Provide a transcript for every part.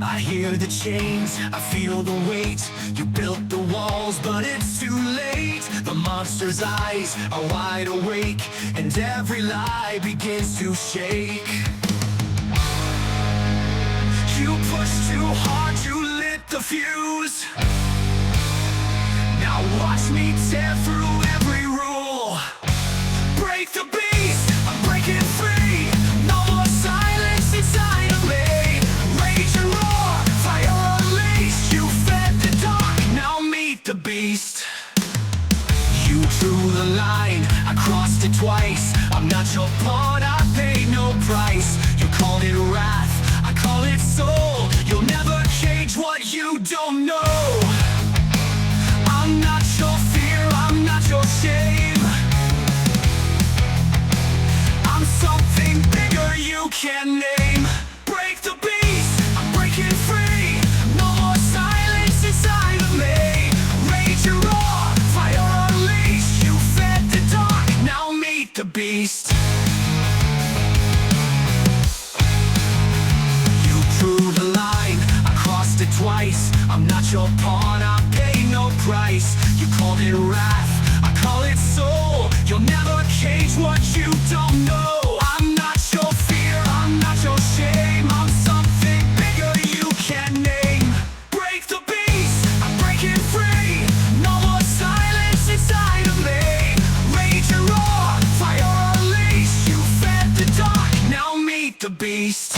I hear the chains, I feel the weight. You built the walls, but it's too late. The monster's eyes are wide awake, and every lie begins to shake. You pushed too hard, you lit the fuse. Now watch me tear through every rule. Break the beast, I'm breaking free. No more silence inside of me. Rage and roar, fire unleashed. You fed the dark, now meet the beast. You drew the line, I crossed it twice. I'm not your pawn, I paid no price. You called it wrath, I call it soul. You'll never change what you don't know. I'm not your fear, I'm not your shame. I'm something bigger you can't name. Break the beast, I'm breaking free. No more silence inside of me. Rage and roar, fire unleashed. You fed the dark, now meet the beast. You drew the line, I crossed it twice. I'm not your pawn, I pay no price. You called it wrath, I call it soul. You'll never change what you don't know. I'm not your fear, I'm not your shame. I'm something bigger you can't name. Break the beast, I'm breaking free. No more silence inside of me. Rage and roar, fire unleashed. You fed the dark, now meet the beast.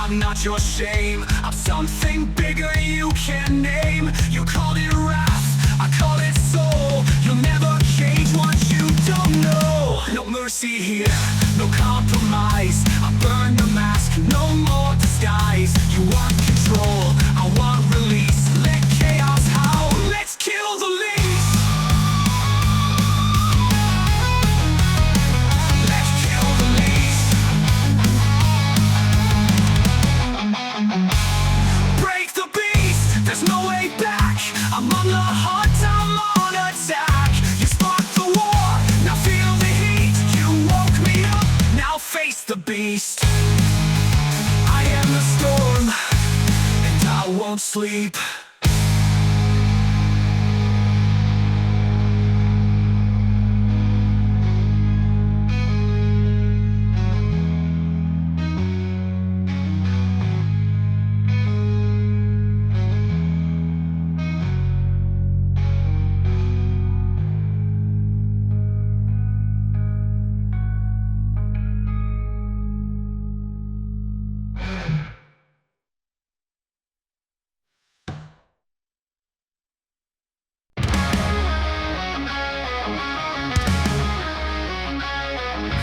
I'm not your shame, I'm something bigger you can't name. You called it wrath, I call it soul. You'll never change what you don't know. No mercy here, no compromise. I burn the mask, no more disguise. You want control, I want release. Let chaos howl, let's kill the least. Let's kill the least. Break the beast, there's no way back. I'm on the hunt, I'm on attack. You sparked the war, now feel the heat. You woke me up, now face the beast. I am the storm, and I won't sleep.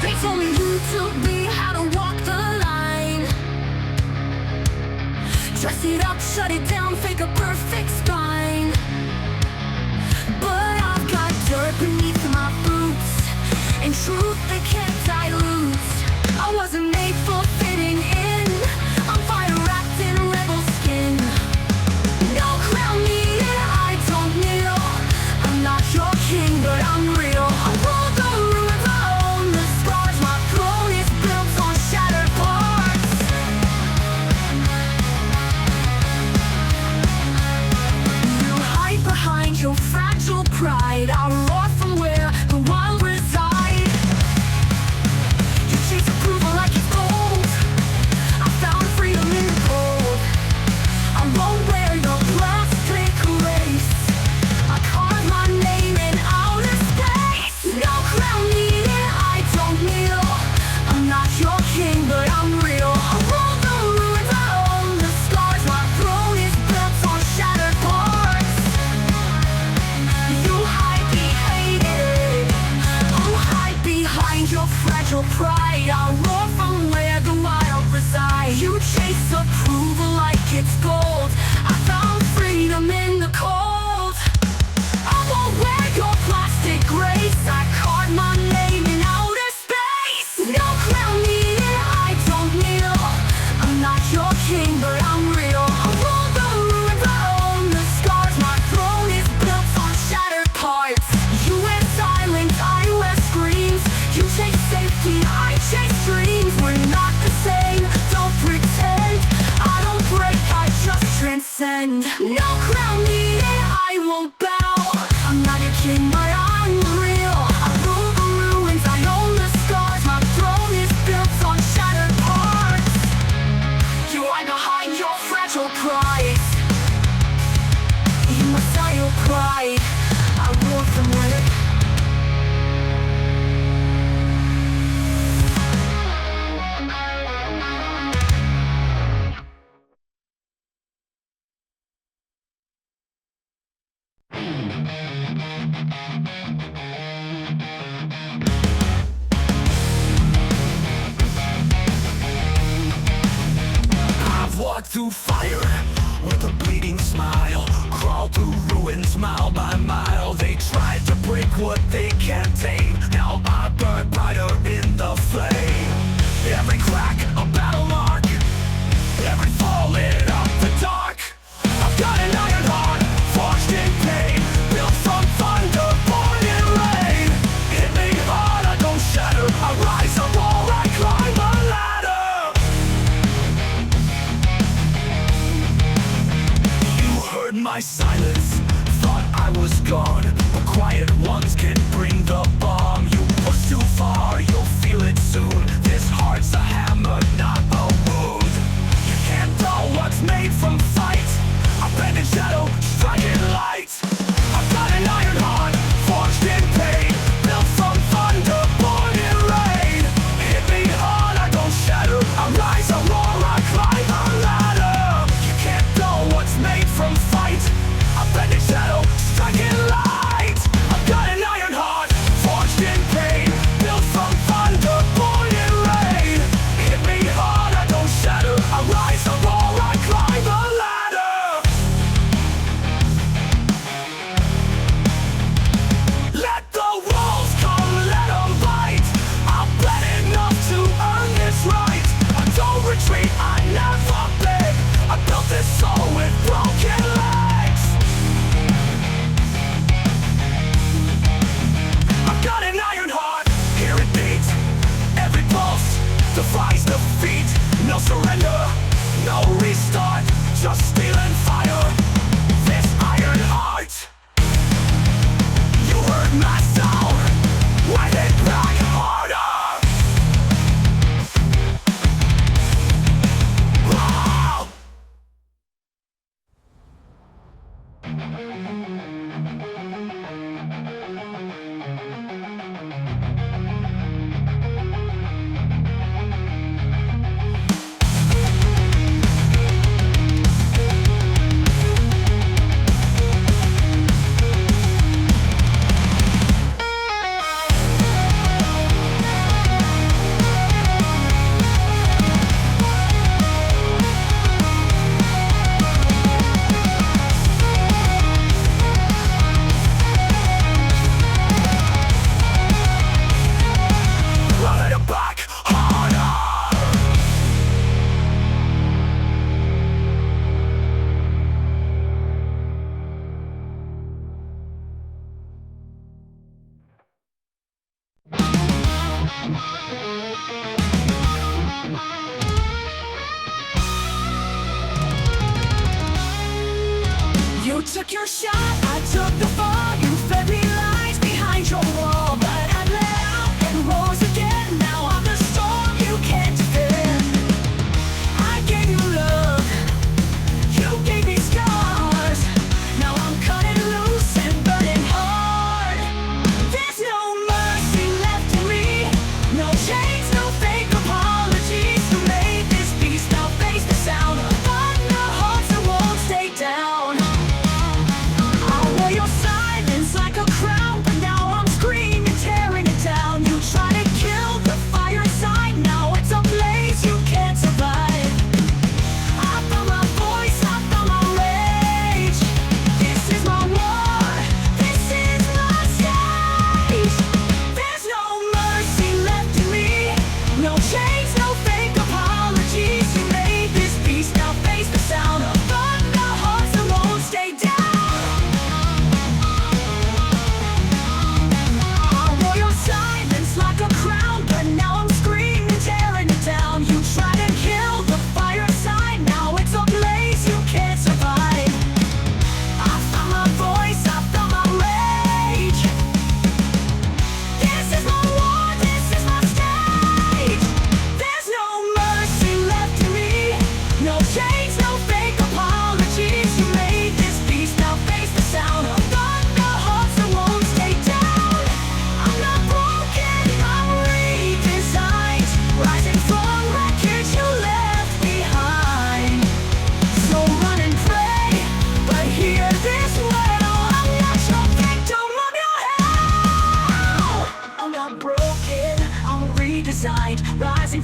They told me you taught me how to walk the line. Dress it up, shut it down, fake a perfect spine. But I've got dirt beneath my boots, and truth they can't dilute. I wasn't made for fitting in. I'm fire wrapped in rebel skin. No crown needed, I don't kneel. I'm not your king, but I'm real. I roll the ruins, I own the scars. My throne is built on shattered parts. You hide behind your fragile pride. I roar from where the wild reside. You chase approval like it's gold. I found freedom in the cold. I won't wear your plastic lace. I carve my name in outer space. No crown needed, I don't kneel. I'm not your king, but I'm real. I roll the ruins, I own the scars. My throne is built on shattered parts. You hide behind it. You hide behind your fragile pride. I roar from where the wild reside. You chase approval like it's gold. I found freedom in the cold. I won't wear your plastic grace. I carved my name in outer space. No crown needed, I don't kneel. I'm not your king, but I'm real. I roll the ruins, I own the scars. My throne is built on shattered parts. You wear silence, I wear screams. You chase safety, I I've walked through fire with a bleeding smile, crawled through ruins mile by mile. They tried to break what they can't tame. Now I burn brighter in the flame. Every crack a battle mark, every fall lit up the dark. I've got an iron heart, forged in pain, built from thunder, born in rain. Hit me hard, I don't shatter, I rise, I roar, I climb a ladder. You heard my silence, thought I was gone, but quiet ones can bring the bomb. You push too far, you'll feel it soon. This heart's a hammer, not a wound. You can't dull what's made from fight. I bend in shadow, striking light. I've got an iron heart, forged in pain, built from thunder, born in rain. Hit me hard, I don't shatter, I rise, I roar, I climb a ladder. You can't dull what's made from fight. I bend in shadow, striking light. I've got an iron heart, forged in pain, built from thunder, born in rain. Hit me hard, I don't shatter, I rise, I roar, I climb a ladder. Let the walls come, let them bite. I've bled enough to earn this right. I don't retreat, I never beg. I built this soul with broken legs. I've got an iron heart, hear it beat. Every pulse defies defeat. No surrender, no restart, just steel and fire. This iron heart. You heard my sound, wipe it back harder. Wow. Run it back harder. You took your shot, I took the fall. You fed me lies behind your wall, but I let out and rose again. Now I'm the storm you can't defend. I gave you love, you gave me scars. Now I'm cutting loose and burning hard. There's no mercy left in me, no chains, no fake apologies to make this beast. Now face the sound of the hearts that won't stay down. I'll wear your side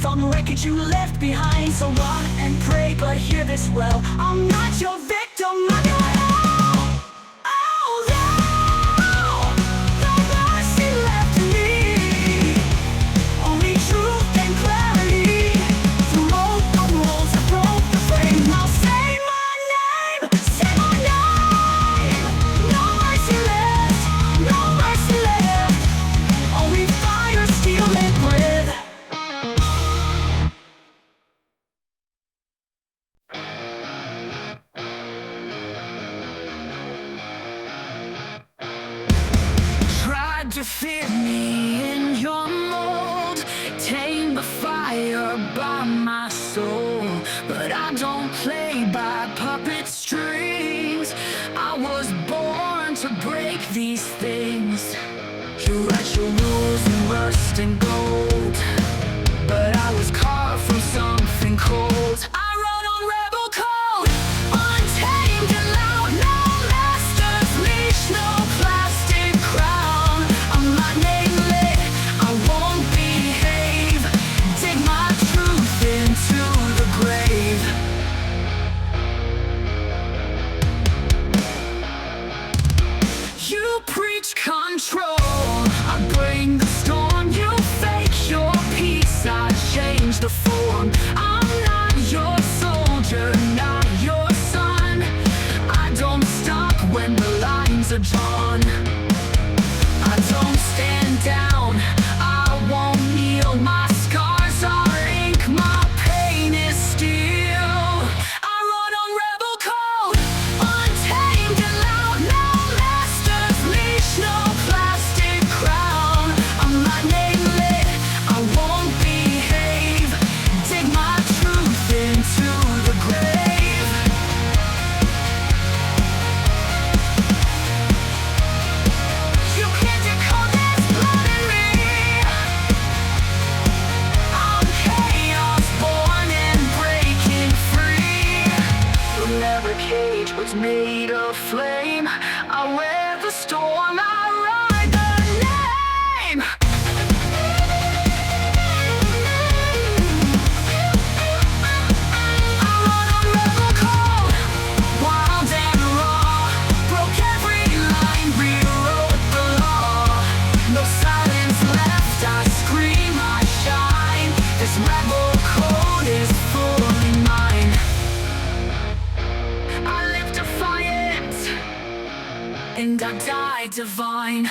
from the wreckage you left behind. So run and pray, but hear this well, I'm not your victim, I'm your hell. Oh no, no mercy left in me, only truth and clarity. Through open walls I broke the frame. Now say my name, say my name. No mercy left, no mercy left, only fire, steel and breath. Tried to fit me in your mold, tame the fire by my soul. But I don't play by puppet strings, I was born to break these things. You write your rules in rust and gold, but I was carved from something cold. I run on rebel code, untamed and loud. No master's leash, no plastic crown. I'm not nameless, I won't behave. Dig my truth into the grave. You preach control, I bring the storm. You fake your peace, I change the form. I'm not your soldier, not your son. I don't stop when the lines are drawn. I don't stand down, I won't kneel. My scars are ink, my pain is steel. I run on rebel code, untamed and loud. No master's leash, no plastic crown. I'm not nameless, I won't behave. Dig my truth into the grave. You can't decode this blood in me. I'm chaos born and breaking free. The leather cage was made of flame. I wear the storm, I ride the name. I run on rebel code, wild and raw. Broke every line, rewrote the law. No silence left, I scream, I shine. This rebel code is fully mine. I live defiant, and I die divine.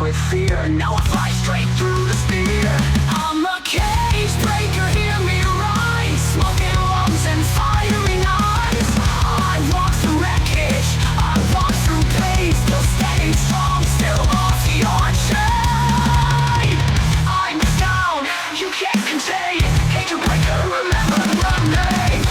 with fear. Now I fly straight through the spear. I'm a cage breaker, hear me rise. Smoking lungs and fiery knives. I walk through wreckage, I walk through pain. Still standing strong, still off your chain. I'm down, you can't contain. Cage breaker, remember the name.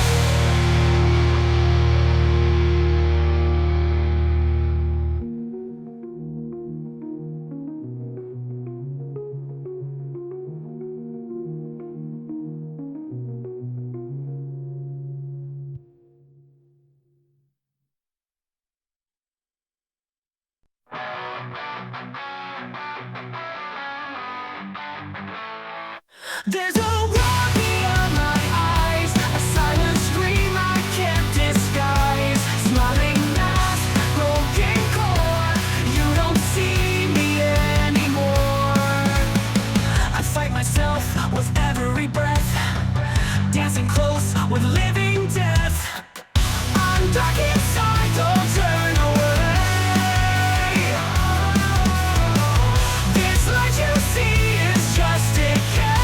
There's a war beyond my eyes, a silent scream I can't disguise. Smiling mask, broken core, you don't see me anymore. I fight myself with every breath, dancing close with living death. I'm dark inside, don't turn away. This light you see is just decay.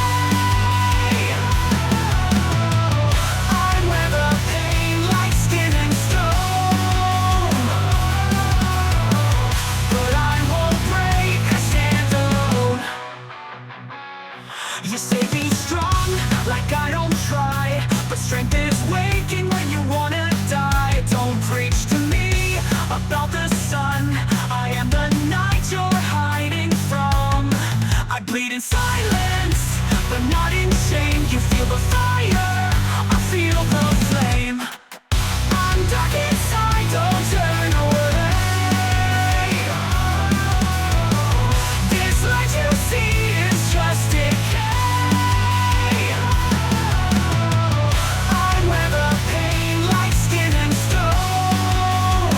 I'm where the pain like skin and stone, but I won't break, I stand alone. You say be strong, like I don't try, but strength is waking when you wanna die. Don't preach to me about the sun, I am the night you're hiding from. I bleed in silence, but not in shame. You feel the fire, I feel the flame. I'm dark inside, don't turn away. This light you see is just decay. I'm where the pain like skin and stone,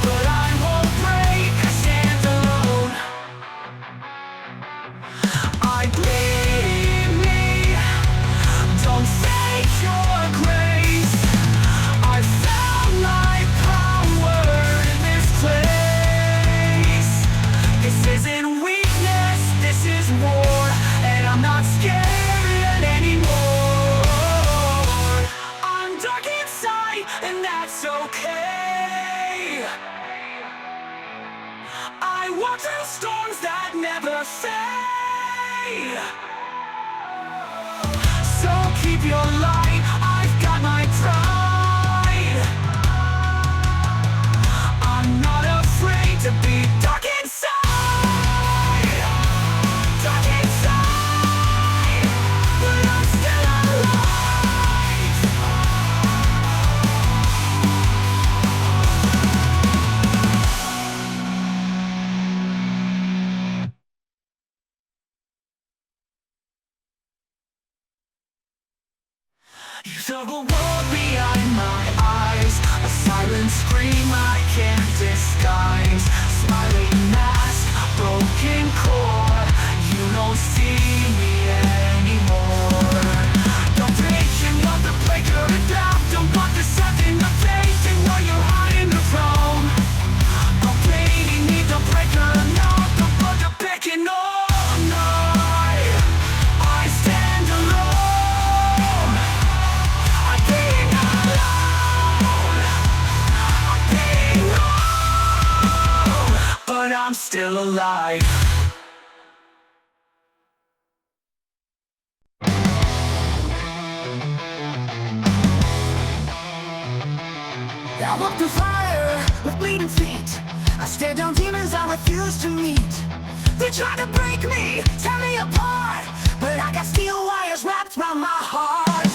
but I won't break, I stand alone. I bleed me, don't fake your grace. I found my power in this place. This isn't weakness, this is war, and I'm not scared anymore. I'm dark inside, and that's okay. I walk through storms that never fade. So keep your light, I've got my pride. I'm not afraid to be dark inside. Dark inside, but I'm still alive. You saw the world behind my eyes, a silent scream I can't disguise. Smiling mask, broken core, you don't see me anymore. Don't break, you're not the breaker of doubt. Don't want the something of faith in what you're hiding from. Don't blame me, need the breaker, no. Don't put the picking on, no. I stand alone. I'm being alone. I'm being alone, but I'm still alive. I'm up to fire with bleeding feet. I stare down demons I refuse to meet. They try to break me, tear me apart, but I got steel wires wrapped around my heart.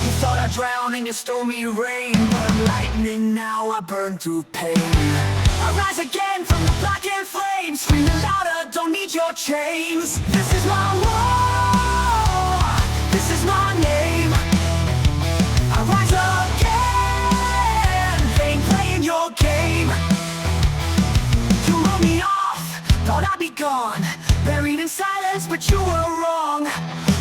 You thought I'd drown in your stormy rain, but I'm lightning now, I burn through pain. I rise again from the blackened flames, screaming louder, don't need your chains. This is my war, this is my name. I rise again, they ain't playing your game. You wrote me off, thought I'd be gone, buried in silence, but you were wrong.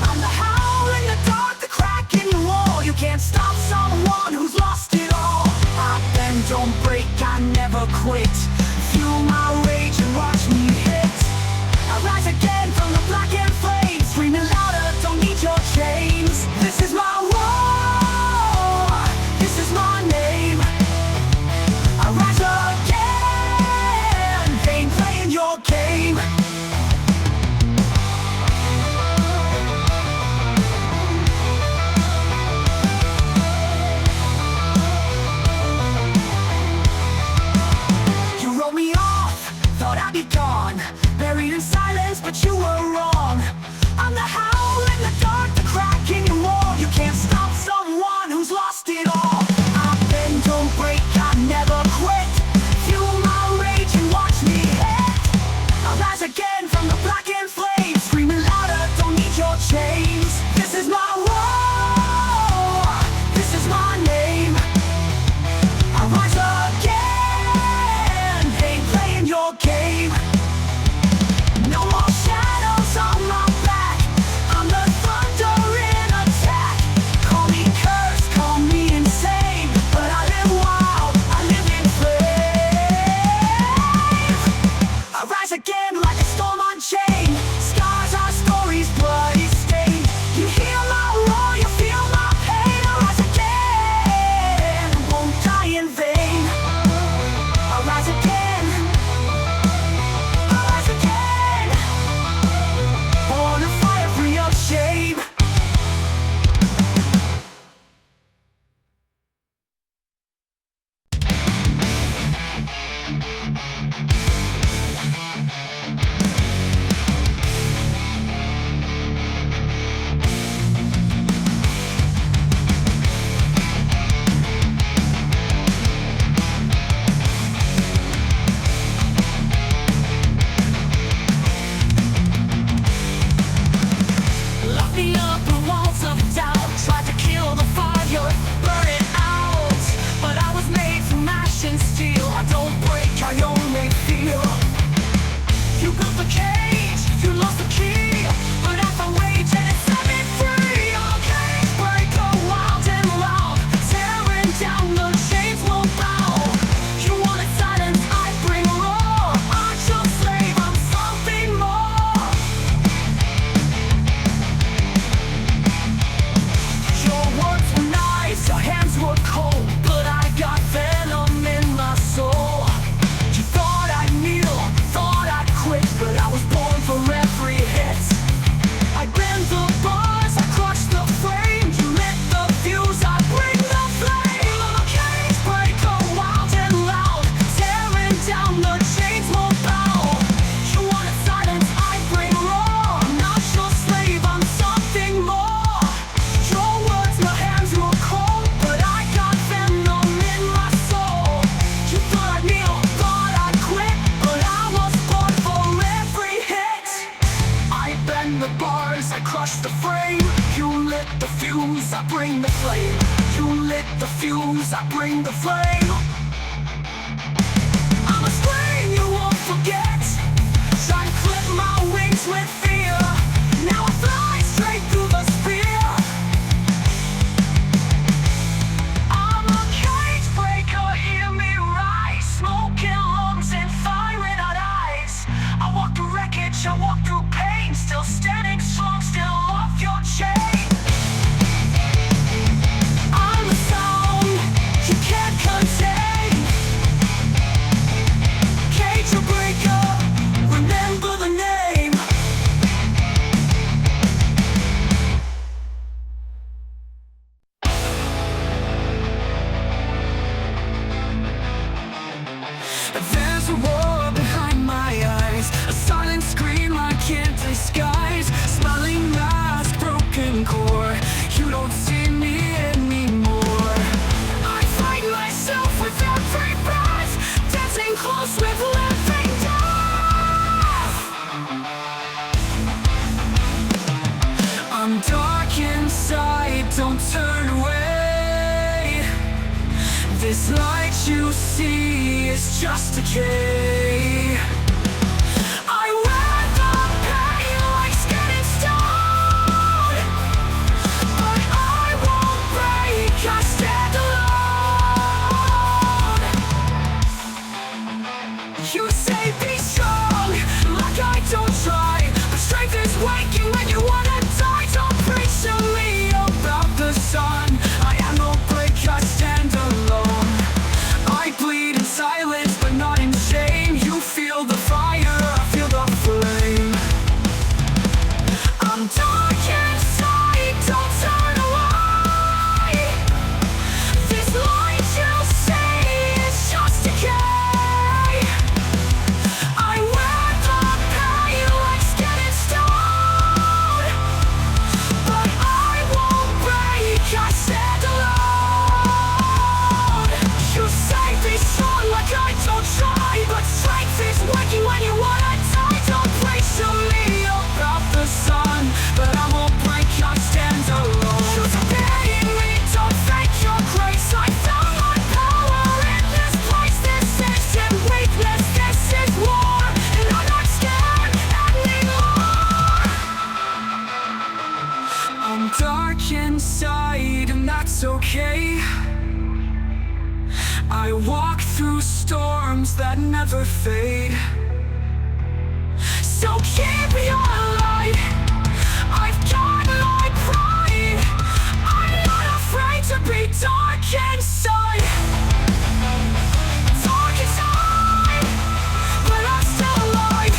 I'm the howl in the dark, the crack in your wall. You can't stop someone who's lost it all. I bend, don't break, I never quit. Fuel my rage bend the bars, I crush the frame. You lit the fuse, I bring the flame. You lit the fuse, I bring the flame. I'm a scream you won't forget. Try to clip my wings with fear. Now I fly straight through the spear. I'm a cage breaker, hear me rise. Smoking lungs and firing out eyes. I walk through wreckage, I walk through pain. Still standing strong, still off your chain. I'm a sound you can't contain. Cage breaker, remember the name. There's a war behind my eyes, a silent scream I can't disguise. Smelling mask, broken core, you don't see me anymore. I fight myself with every breath, dancing close with living death. I'm dark inside, don't turn away. This light you see is just decay. I wear the pain like skin and stone, but I won't break, I stand alone. You say be strong, like I don't try, but strength is waking when you wanna die. Don't preach to me about the sun, I am no break, I stand alone. I bleed in silence, but not in shame. You feel the fire, I feel the flame. I'm dark inside, don't turn away. This light you see is just decay. I wear the pain like skin and stone, but I won't break, I stand alone. You say be strong like I don't try, but strength is waking when you wanna die. Don't preach to me about the sun, but I won't break, I stand alone. You forgetting me, don't thank your grace. I found my power in this place. This isn't weakness, this is war, and I'm not scared anymore. I'm dark inside, and that's okay. I walk through storms that never fade. So keep your light, I've got my pride. I'm not afraid to be dark inside. Dark inside, but I'm still alive.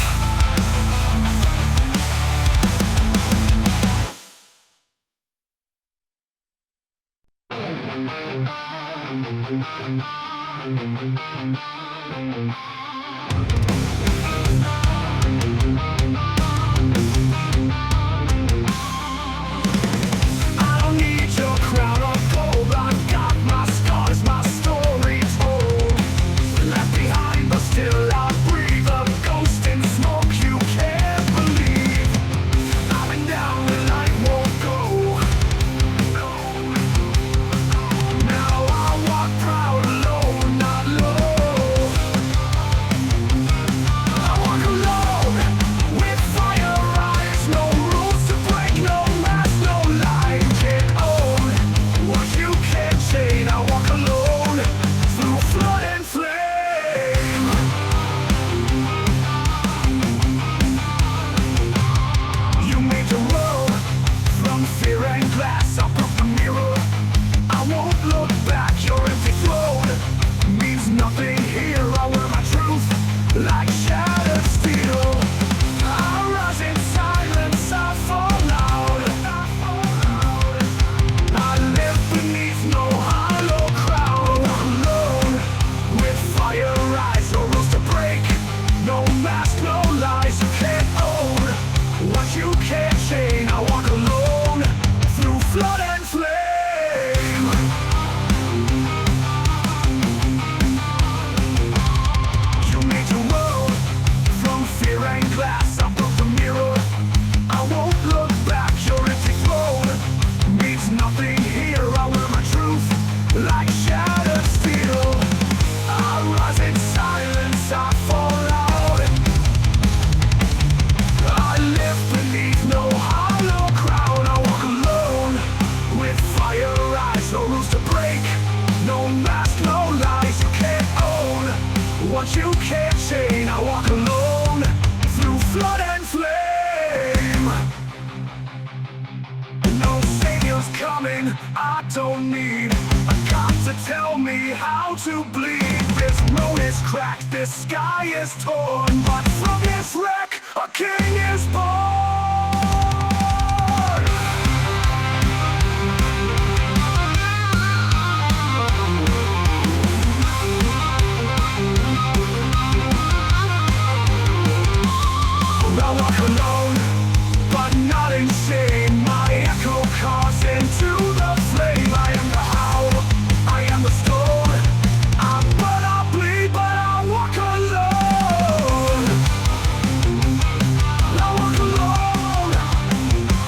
I don't need your crown of gold. I've got my scars, my story told. Left behind, but still I breathe. A ghost in smoke you can't believe. I've been down and I won't go. Now I walk proud, alone, not low. I walk alone with fire eyes. No rules to break, no mask, no lie. Can't own what you can't chain. I walk alone through flood and flame. You made the world from fear and glass. I broke the mirror, I won't look back. Your empty throne means nothing here. I wear my truth like shattered steel. I rise in silence, I fall loud. I live beneath no hollow crown. Alone with fire eyes, no rules to break, no mask, no lies. You can't own what you can't chain. I walk alone through flood and flame. You made the world from fear and glass. I broke the mirror, I won't line I don't need a cop to tell me how to bleed. This road is cracked, this sky is torn, but from this wreck a king is born. I walk alone, but not in shame. My echo carves into the flame. I am the howl, I am the storm. But I bleed, but I walk alone. I walk alone,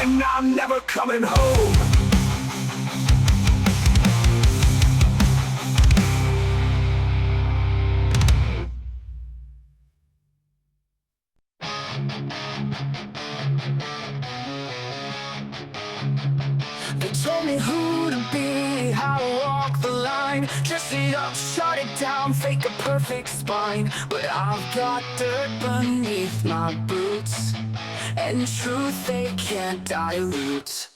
and I'm never coming home. They told me who to be, how to walk the line. Dress it up, shut it down, fake a perfect spine. But I've got dirt beneath my boots, and truth they can't dilute.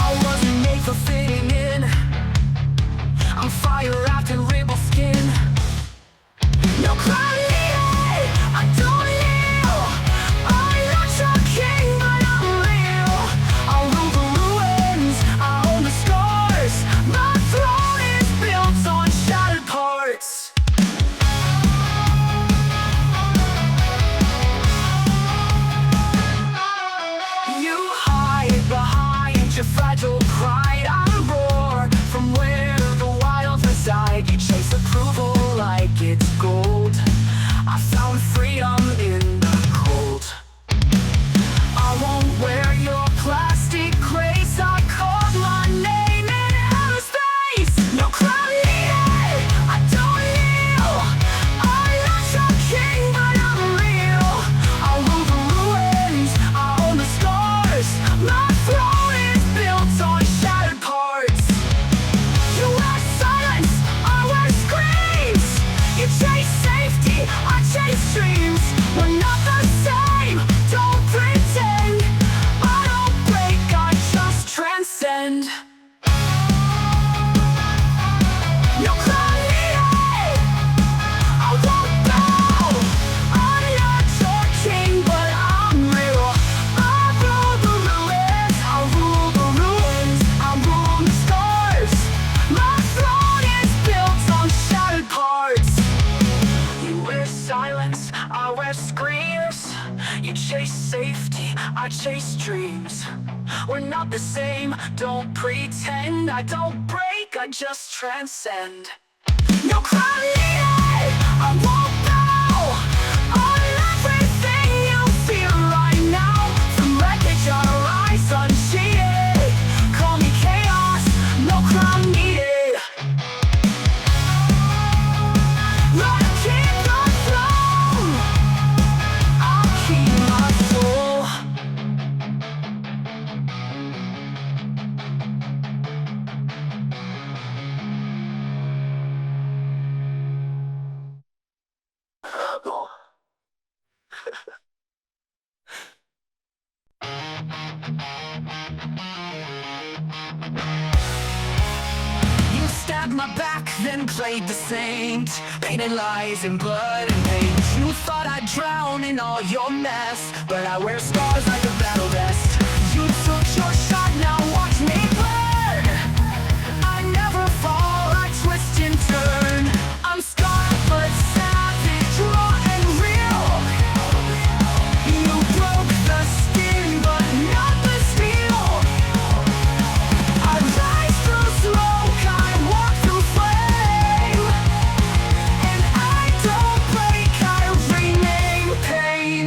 I wasn't made for fitting in. I'm fire wrapped in rebel skin. No cloud. Your fragile pride, I roar from where the wild reside. You chase approval like it's gold. I found freedom in the cold. I won't wear your plastic grace. I called my name in outer space. No cloud needed, I don't kneel. I'm not your king, but I'm real. I rule the ruins, I own the scars. My throne on shattered parts. You wear silence, I wear screams. You chase safety, I chase dreams. We're not the same, don't pretend. I don't break, I just transcend. No cloud needed, I won't bow. I'm not your king, but I'm real. I rule the ruins, I rule the ruins. I'm on the stars. My throne is built on shattered parts. You wear silence, I wear screams. You chase safety, I chase dreams. We're not the same, don't pretend. I don't break, I just transcend. No cloud needed, I won't bow. On everything you feel right now. From wreckage I rise uncheated. Call me chaos, no crown needed. Lord, keep the throne. I'll keep my soul. You stabbed my back, then played the saint. Painted lies in blood and pain. You thought I'd drown in all your mess, but I wear scars like a battle vest. You took your shot, now watch me burn. I never fall, I twist and turn. I'm scarred but savage, raw and real. You broke the skin, but not the steel. I rise through smoke, I walk through flame. And I don't break, I remain pain.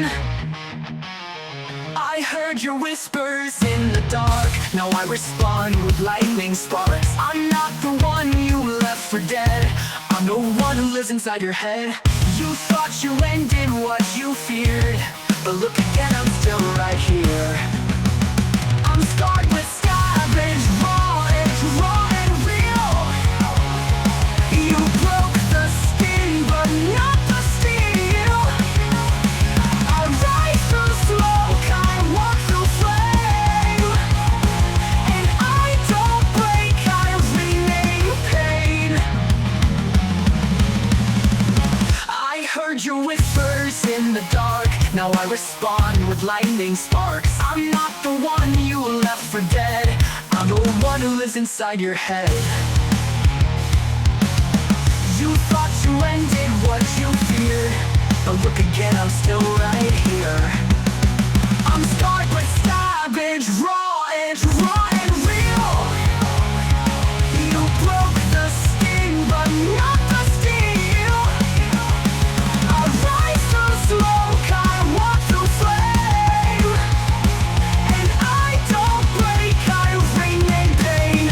I heard your whispers in the dark. Now I respond with lightning sparks. I'm not the one you left for dead. I'm the one who lives inside your head. You thought you ended what you feared, but look again, I'm still right here. I'm scarred with savage, raw and real. You broke the skin, but not the steel. heard your whispers in the dark. Now I respond with lightning sparks. I'm not the one you left for dead. I'm the one who lives inside your head. You thought you ended what you feared, but look again, I'm still right here. I'm scarred but savage, raw and real. You broke the skin, but not the steel. I rise through smoke, I walk through flame, and I don't break, I reign in pain.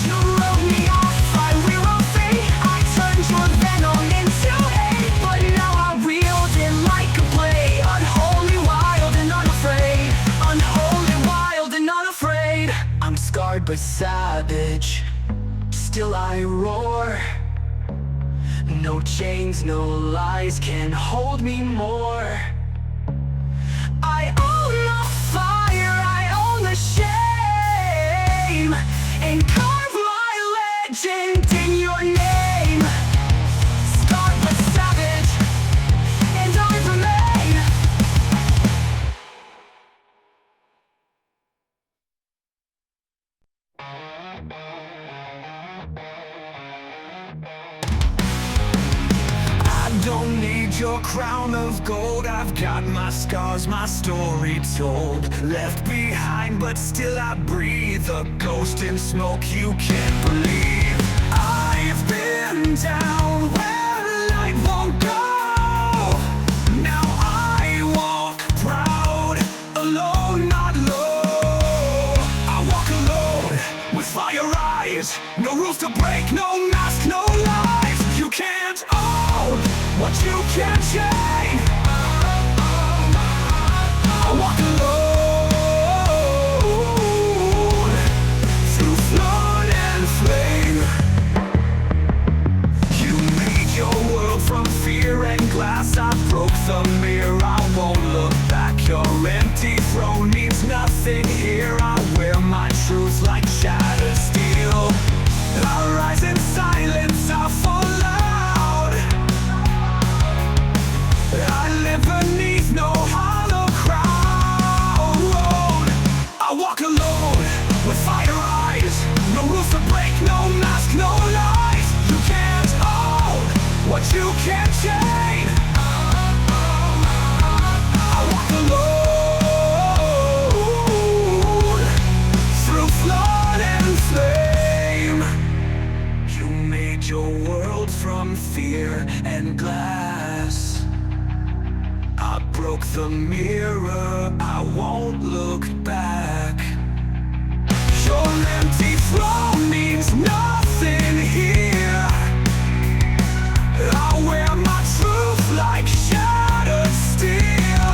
You wrote me off, I rewrote fate. I turned your venom into hate, but now I wield it like a blade. Unholy, wild, and unafraid. Unholy, wild, and unafraid. I'm scarred but savage, still I roar. No chains, no lies can hold me more. I own the fire, I own the shame, and carve my legend in your name. Scarred but savage, and I remain. I don't need your crown of gold. I've got my scars, my story told. Left behind, but still I breathe. A ghost in smoke you can't believe. I've been down where light won't go. Now I walk proud, alone, not low. I walk alone with fire eyes. No rules to break, no mask, no lies. You can't own what you can't change. I walk alone through flood and flame. You made your world from fear and glass. I broke the mirror, I won't look back. Your empty throne means nothing here. I wear my truth like shattered steel. I rise in silence, I fall loud. I live beneath no hollow crown. I walk alone with fire eyes. No rules to break, no mask, no lies. You can't own what you can't change. I walk alone through flood and flame. You made your world from fear and glass. I broke the mirror, I won't look back. Your empty throne means nothing here. I wear my truth like shattered steel.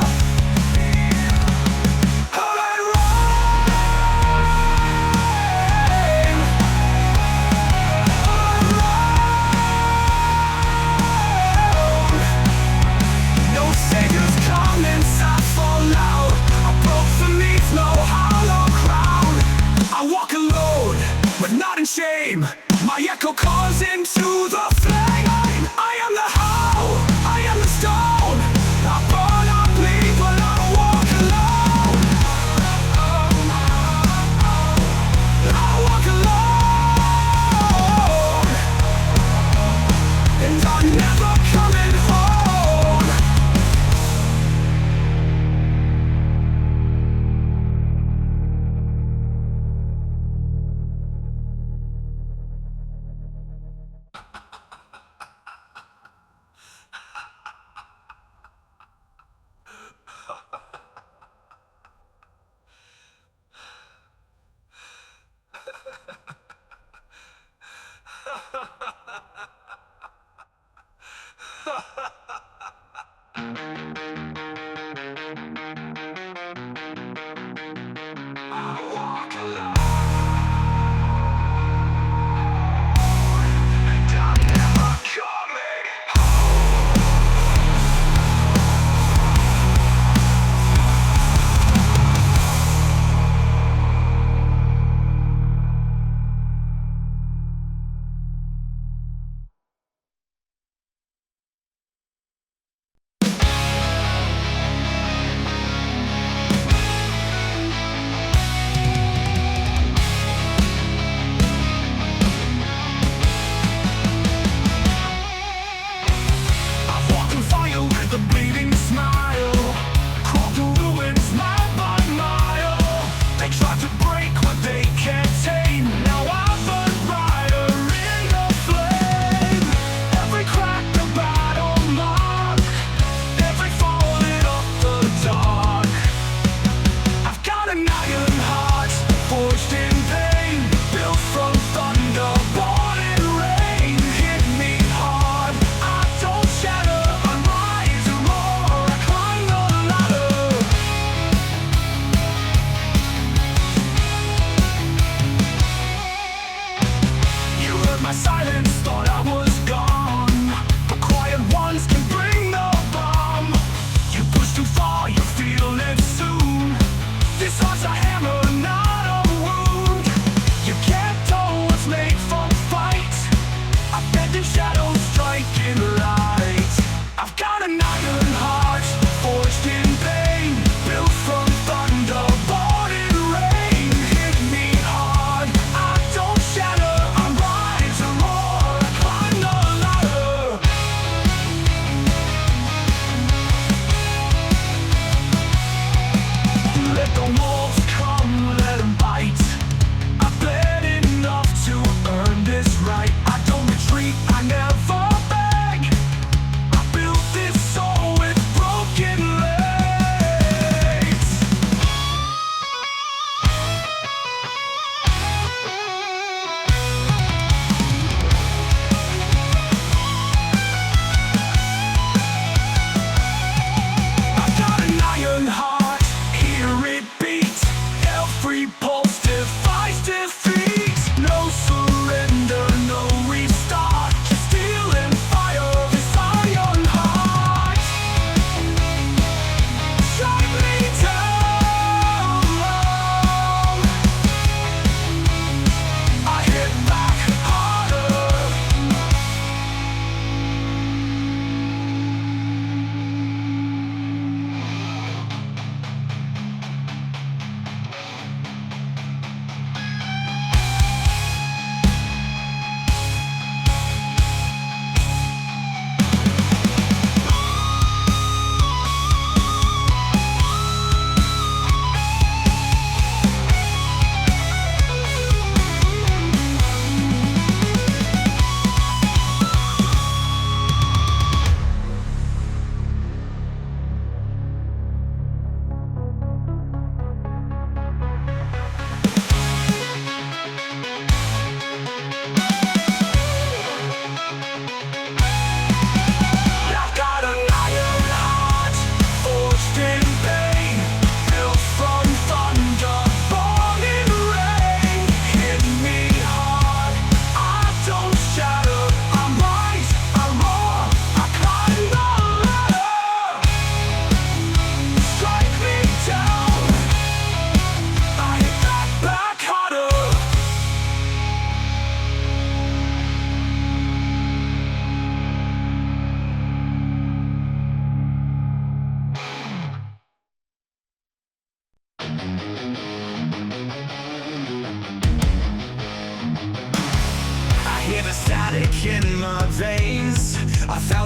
Alright, rain. No saviors come inside, fall out. I broke beneath no hollow crown. I walk alone, but not in shame. My echo calls into the flame. I am the how, I am the stone. I burn, I bleed, but I don't walk alone. I walk alone, and I'm never coming home.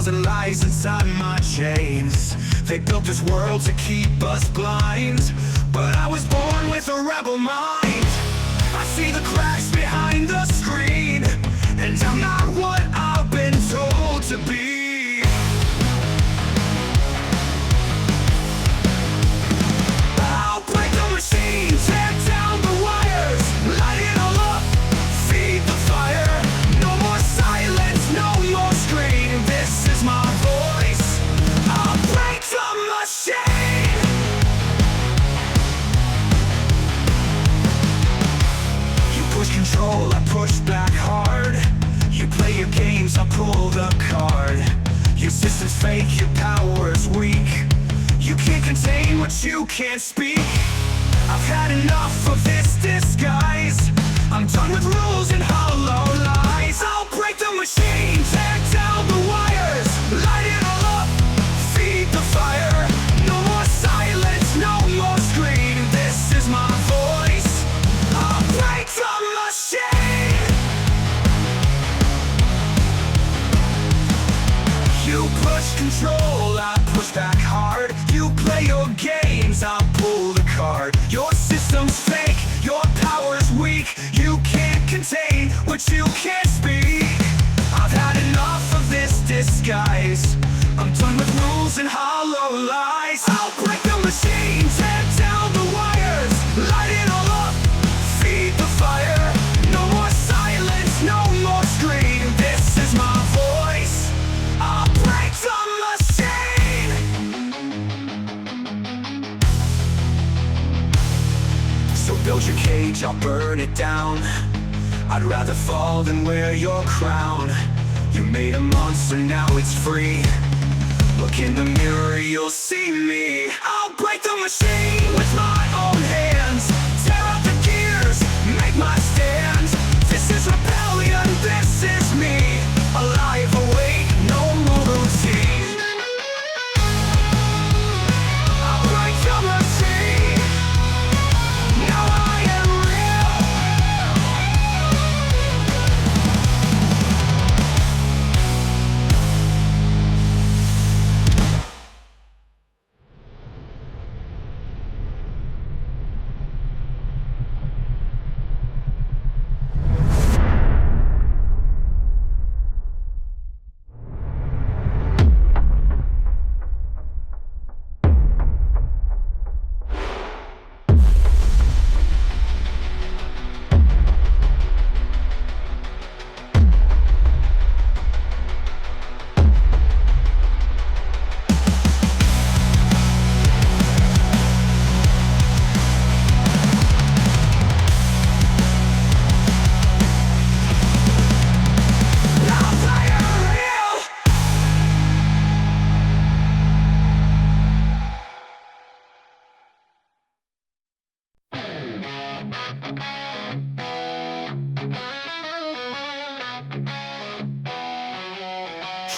1,000 lies inside my chains. They built this world to keep us blind, but I was born with a rebel mind. I see the cracks behind the screen, and I'm not what I've been told to be. I'll break the machine, tear down the wires, light it all up, feed the fire. No more silence, no more scream. This is my voice. I'll break the machine. You push control, I push back hard. You play your games, I pull the card. Your system's fake, your power's weak. You can't contain what you can't speak. I've had enough of this disguise. I'm done with rules and hollow lies. I'll break the machine, tear down the wires, light it all up, feed the fire. No more silence, no more scream. This is my voice. I'll break the machine. You push control, I push back hard. You play your games, I pull the card. Your system's fake, your power's weak. You can't contain what you can't speak. I've had enough of this disguise. I'm done with rules and hollow lies. I'll break the machine, tear down the wires, light it all up, feed the fire. No more silence, no more scream. This is my voice. I'll break the machine. So build your cage, I'll burn it down. I'd rather fall than wear your crown. You made a monster, now it's free. Look in the mirror, you'll see me. I'll break the machine with my own hands. Tear out the gears, make my stand. This is rebellion, this is me. Alive, awake, no more routine. I'll break the machine. Now I am real.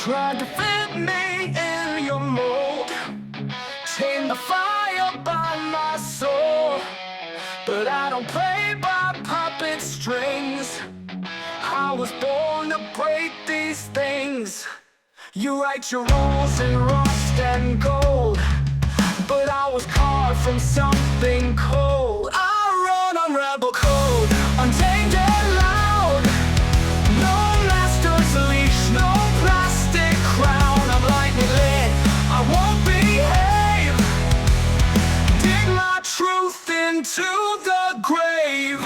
Tried to fit me in your mold, tame the fire by my soul. But I don't play by puppet strings. I was born to break these things. You write your rules in rust and gold, but I was carved from something cold. I run on rebel code, untamed and loud. No master's leash, no plastic crown. I'm lightning lit, I won't behave. Dig my truth into the grave.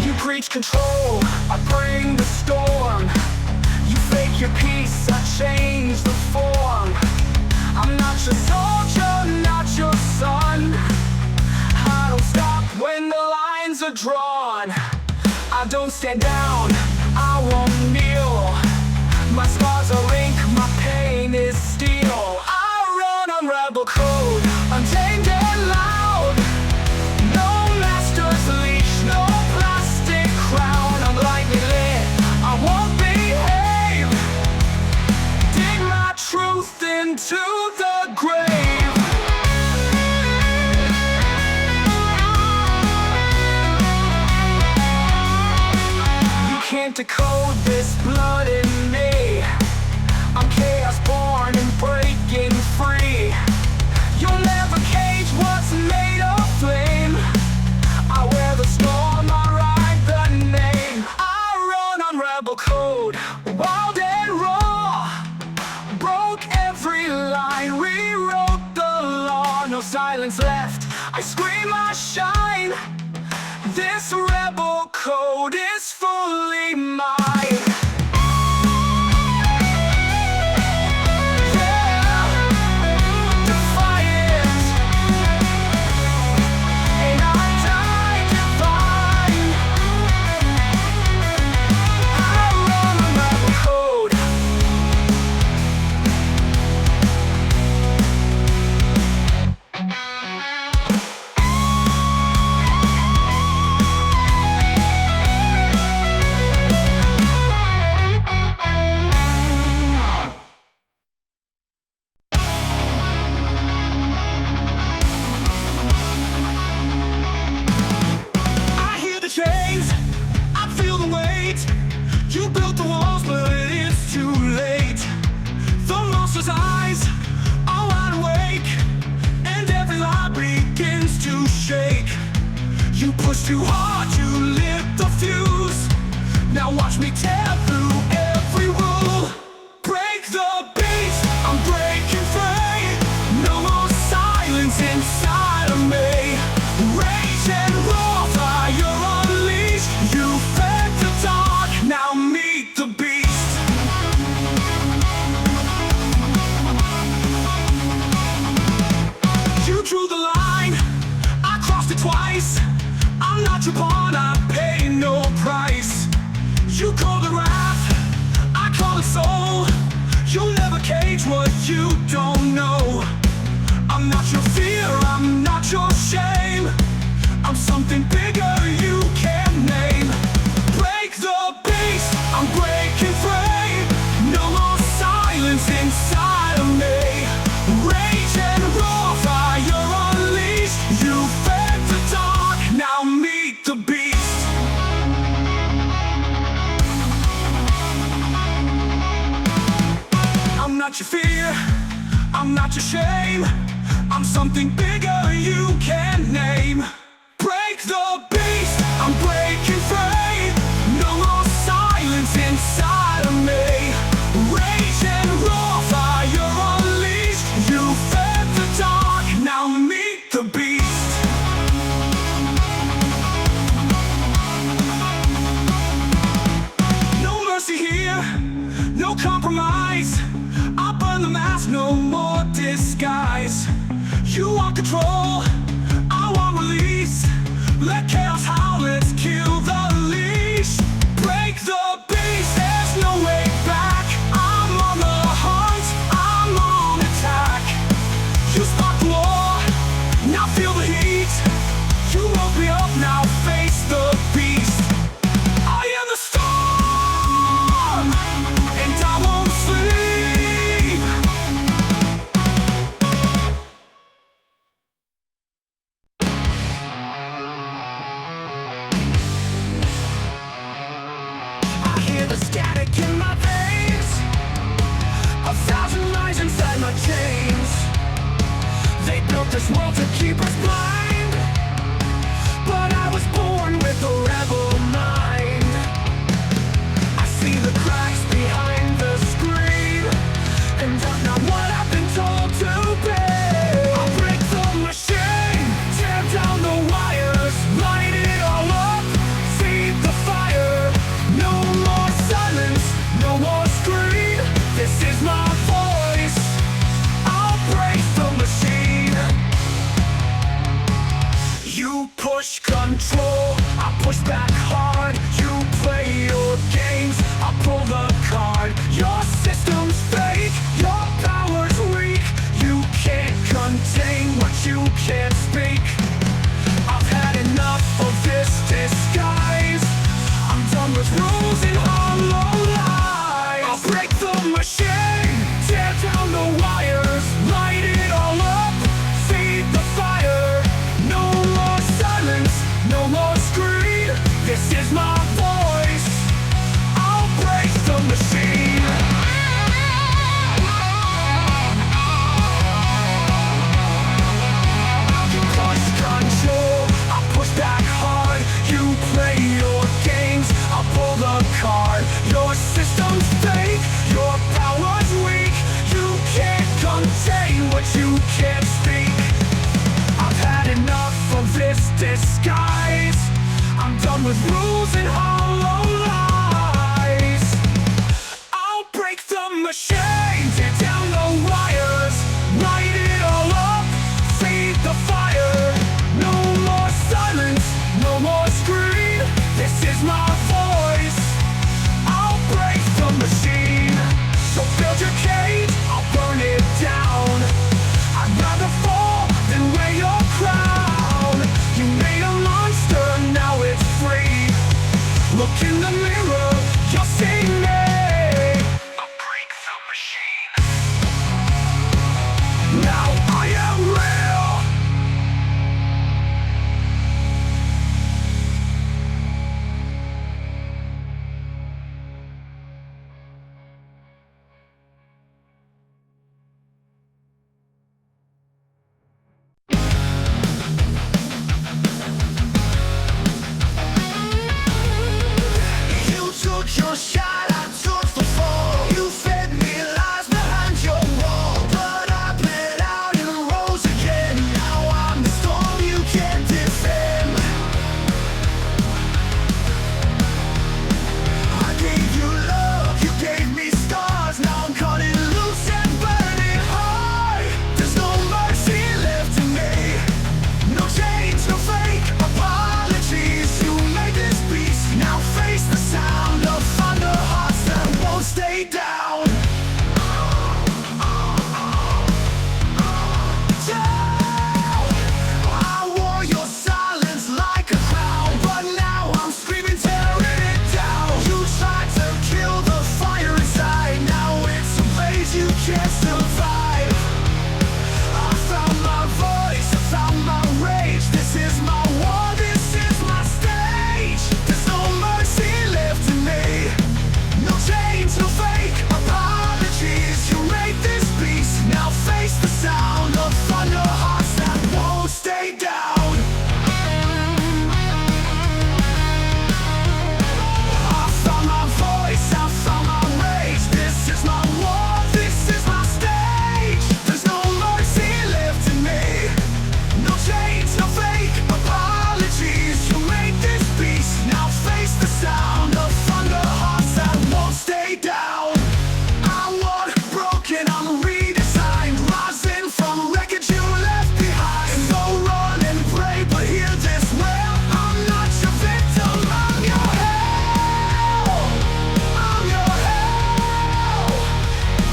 You preach control, I bring the storm. You fake your peace, I change the form. I'm not your soldier, not your son. I don't stop when the lines are drawn. I don't stand down, I won't kneel. My scars are ink, my pain is steel. I run on rebel code, untamed and loud. No master's leash, no plastic crown. I'm lightning lit, I won't behave. Dig my truth into the grave. can't decode this blood in me. I'm chaos born and breaking free. You'll never cage what's made of flame. I wear the storm, I ride the name. I run on rebel code, wild and raw. Broke every line, rewrote the law. No silence left, I scream, I shine. This rebel code is fully mine. You built the walls, but it's too late. The monster's eyes are wide awake, and every lie begins to shake. You push too hard, you lit the fuse. Now watch me tear through every rule. Break the beats, I'm breaking free. No more silence inside of me. Rage and raw fire unleashed. You fed the dark, now meet the beast. You drew the line, I crossed it twice. I'm not your pawn, I pay no price. You call it wrath, I call it soul. You'll never cage what you don't know. I'm not your fear, I'm not your shame. I'm something bigger you can't name. Break the beast, I'm breaking free. No more silence inside of me. Rage and raw fire unleashed. You fed the dark, now meet the beast. I'm not your fear, I'm not your shame. I'm something bigger you can't name. Break the beast, I'm breaking free. No more silence inside of me. Rage and raw fire unleashed. You fed the dark, now meet the beast. No mercy here, no compromise. I burn the mask, no more disguise. You want control, I want release. Let chaos howl, let's kill the leash. Break the beast, there's no way back. I'm on the hunt, I'm on attack. You spark the war, now feel the heat. You woke me up, now face the beast. I am the storm, and I won't sleep. I hear the static in my veins. 1,000 lies inside my chains. They built this world to keep us blind, but I was born with a rebel mind. I see the cracks behind the screen, and I'm not what I've been told to be. I'll break the machine, tear down the wires, light it all up, feed the fire. No more silence, no more scream. This is my voice. I'll break the machine. You push control, I push back hard. You play your games, I pull the card. Your system's fake, your power's weak. You can't contain what you can't speak. I've had enough of this disguise. I'm done with rules and hollow lies. I'll break the machine, tear down the wires, light it all up, feed the fire. No more silence, no more scream. This is my voice. rules and hollow lies. I'll break the machine, tear down the wires, light it all up, feed the fire. No more silence, no more scream. This is my voice. I'll break the machine. So build your cage, I'll burn it down. I'd rather fall than wear your crown. You made a monster, now it's free. Look in the mirror, you'll see me. I'll break the machine. Now I am real. You took your shot, I took the fall. You fed me lies behind your wall, but I bled out and rose again. Now I'm the storm you can't defend. I gave you love, you gave me scars. Now I'm cutting loose and burning hard. There's no mercy left in me, no change, no fake apologies. You made this beast, now face the sound of thunder, hearts that won't stay down. I wore your silence like a crown, but now I'm screaming, tearing it down. You tried to kill the fire inside, now it's a blaze you can't survive. I found my voice, I found my rage. This is my war, this is my stage. There's no mercy left in me, no change, no fake apologies. You made this beast, now face the sound of thunder, hearts that won't stay down. I found my voice, I found my rage. This is my war, this is my stage. There's no mercy left in me, no change, no fake apologies. You made this beast, now face the sound of thunder, hearts that won't stay down. I'm one broken, I'm redesigned, rising from wreckage you left behind. So run and pray, but hear this well. I'm not your victim, I'm your hell. I'm your hell.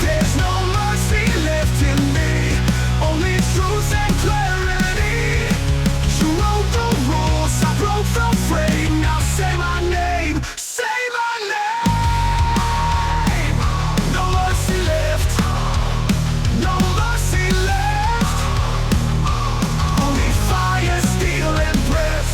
There's no mercy left in me, only truth and clarity. You wrote the rules, I broke the frame. Now say my name, say my name. No mercy left, no mercy left. Only fire, steel, and breath.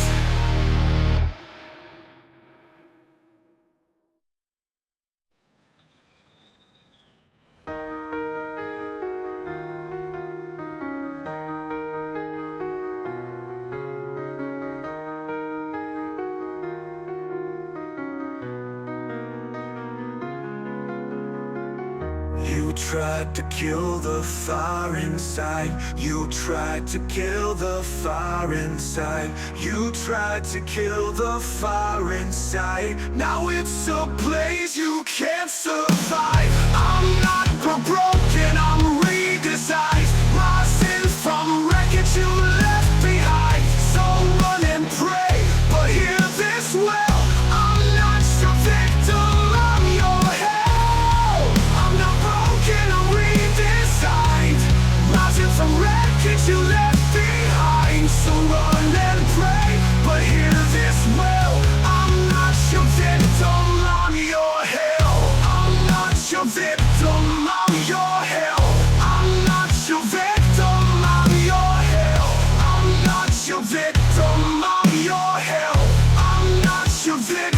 You tried to kill the fire inside. You tried to kill the fire inside. You tried to kill the fire inside. Now it's a blaze you can't survive. I'm not broken, I'm redesigned, rising from wreckage you left behind. So run and pray, but hear this well. I'm not your victim, I'm your hell. I'm not broken, I'm redesigned, rising from wreckage you left behind. So run and pray, but hear this well. I'm not your victim, I'm your hell. I'm not your victim, I'm your hell. I'm not your victim, I'm your hell. I'm not your victim, I'm your hell. I'm not your victim.